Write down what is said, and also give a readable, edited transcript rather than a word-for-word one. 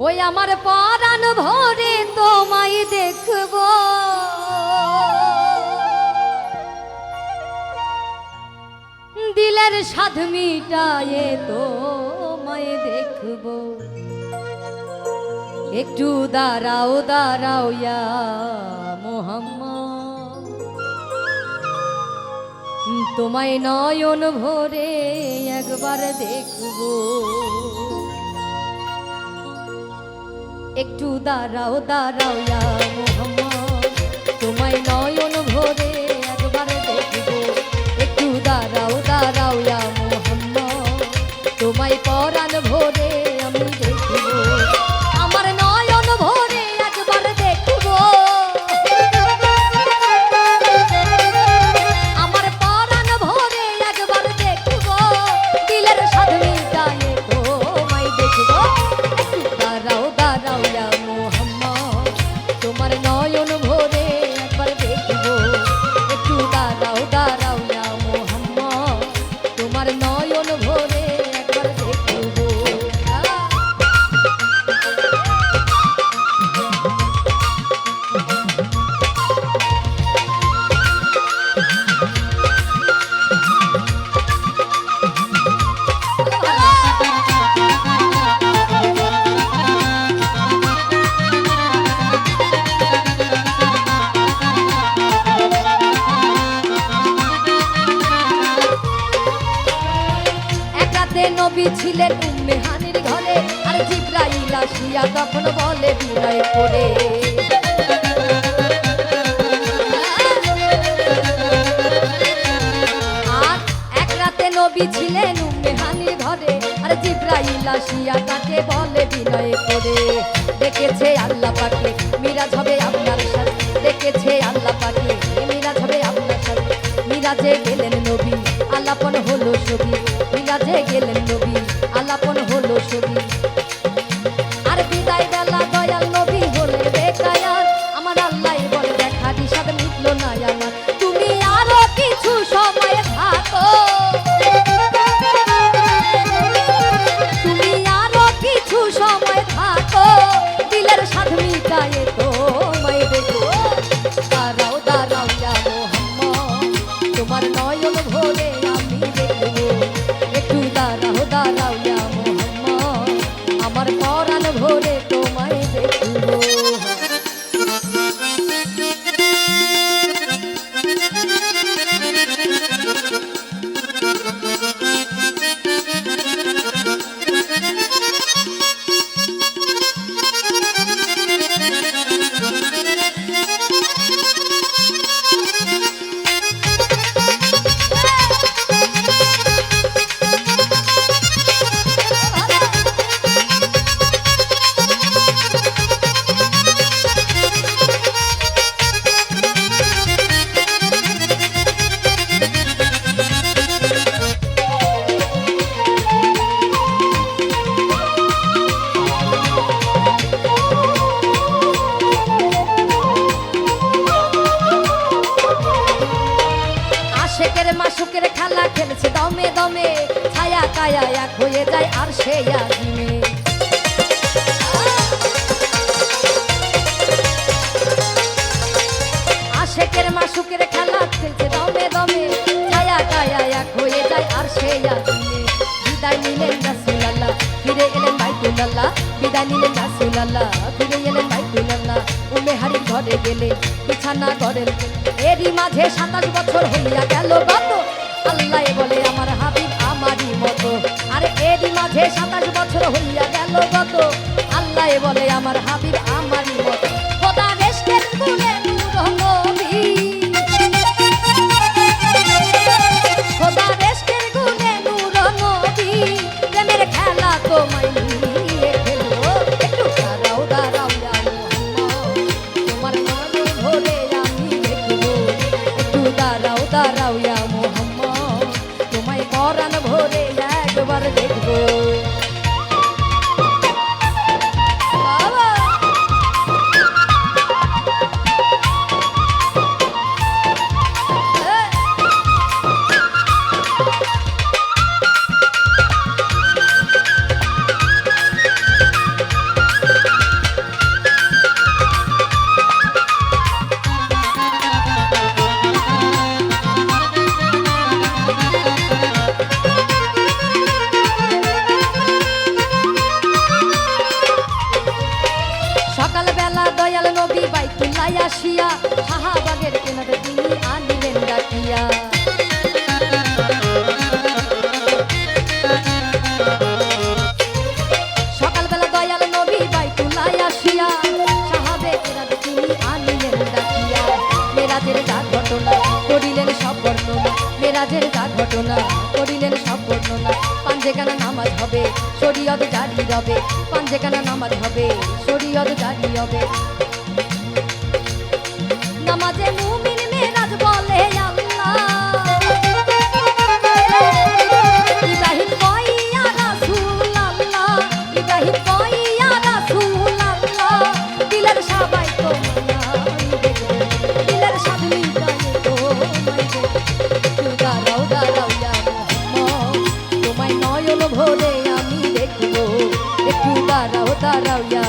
ওই আমার পরাণ ভরে তোমায় দেখব, দিলের সাধ মিটায়ে তোমায় দেখব। একটু দাঁড়াও দাঁড়াও ইয়া মোহাম্মদ, তোমায় নয়ন ভরে একবার দেখব। একটু দাঁড়াও দাঁড়াও ইয়া মোহাম্মদ, তোমায় নয়ন ভরে একবার দেখব। একটু দাঁড়াও দাঁড়াও ইয়া মোহাম্মদ, তোমায় পরাণ ভরে আমি দেখব। আমার নয়ন ভরে একবার দেখব, আমার পরাণ ভরে একবার দেখব, দিলের সাধ মিটায়ে তোমায় দেখব। একটু দাঁড়াও দাঁড়াও ইয়া মোহাম্মদ, তোমার নয়ন ভরে একবার দেখব। একটু দাঁড়াও দাঁড়াও ইয়া মোহাম্মদ, তোমার নয়ন ভরে একবার দেখব। নবী ছিলেন উম্মে হানির ঘরে, আর জিবরাইল আসিয়া তখন বলে বিনয় করে। আর এক রাতে নবী ছিলেন উম্মে হানির ঘরে, আর জিবরাইল আসিয়া তাকে বলে বিনয় করে। দেখেছে আল্লাহ পাকে মিরাজ হবে আপনার সাথে, দেখেছে আল্লাহ পাকে মিরাজ হবে আপনার সাথে। মিরাজে গেলেন নবী আলাপন হলো ছবি, মিরাজে গেলেন নবী আলাপন হলো ছবি। আর বিদায় বেলা দয়াল নবী হলে বেকায়ার, আমার আল্লাহ বলে দেখা দিশাদ মিটলো না আমার। তুমি আরো কিছু সময় থাকো, তুমি আরো কিছু সময় থাকো, দিলের সাধ মিটায়ে তোমায় দেখো। দাঁড়াও দাঁড়াও ইয়া মোহাম্মদ, তোমার নয়ন ভরে আমি দেখব। একটু দাঁড়াও দাঁড়াও ইয়া মোহাম্মদ, আমার পরাণ ভরে তোমায় দেখব। আশেকের মাসুকের খেলা খেলছে দমে দমে, ছায়া কায়া এক হয়ে যায় আর সে আজিমে। আশেকের মাসুকের খেলা খেলছে দমে দমে, ছায়া কায়া এক হয়ে যায় আর সে আজিমে। বিদায় নিলেন রাসূলুল্লাহ, ফিরে এলেন বাইতুল্লাহ। বিদায় নিলেন রাসূলুল্লাহ, ফিরে এলেন বাইতুল্লাহ। উম্মে হানির ঘরে গেলে বিছানা করেন, এরই মাঝে 27 বছর হইয়া গেল গত। আল্লাহ বলে আমার হাবিব আমারই মতো, আর এরই মাঝে 27 বছর হইয়া গেল গত। আল্লাহ বলে আমার হাবিব আমারই মতো। খোদা রেশকের গুণে নূর নবী, খোদা রেশকের গুণে নূর নবী, প্রেমের খেলা তোমায় নিয়ে খেলবো। একটু দাঁড়াও দাঁড়াও ইয়া মোহাম্মদ, তোমার নয়ন ভরে আমি দেখব। একটু দাঁড়াও দাঁড়াও ইয়া মোহাম্মদ, তোমায় পরাণ ভরে একবার দেখব। বাবা বাইতুল্লায় আসিয়া শাহবাগের কেনারে তিনি আনিলেন ডাকিয়া। সকালবেলা দয়াল নবী বাইতুল্লায় আসিয়া শাহবাগের কেনারে তিনি আনিলেন ডাকিয়া। মেরাজের যা ঘটনা করিলেন সব বর্ণনা, মেরাজের যা ঘটনা করিলেন সব বর্ণনা। পাঞ্জেখানা নামাজ হবে শরীয়ত জারি রবে, পাঞ্জেখানা নামাজ হবে শরীয়ত জারি হবে। নামাজে মুমিন মেরাজ বলে আল্লাহ, ইব্রাহিম কয় ইয়া রাসূলুল্লাহ, ইব্রাহিম কয় ইয়া রাসূলুল্লাহ। দিলের সবাই তো মানাইবে, দিলের সাধনী গায়ে তো মাইবে। একটু দাঁড়াও দাঁড়াও ইয়া মুহাম্মদ, তোমায় নয়ন ভরে আমি দেখবো। একটু দাঁড়াও দাঁড়াও ইয়া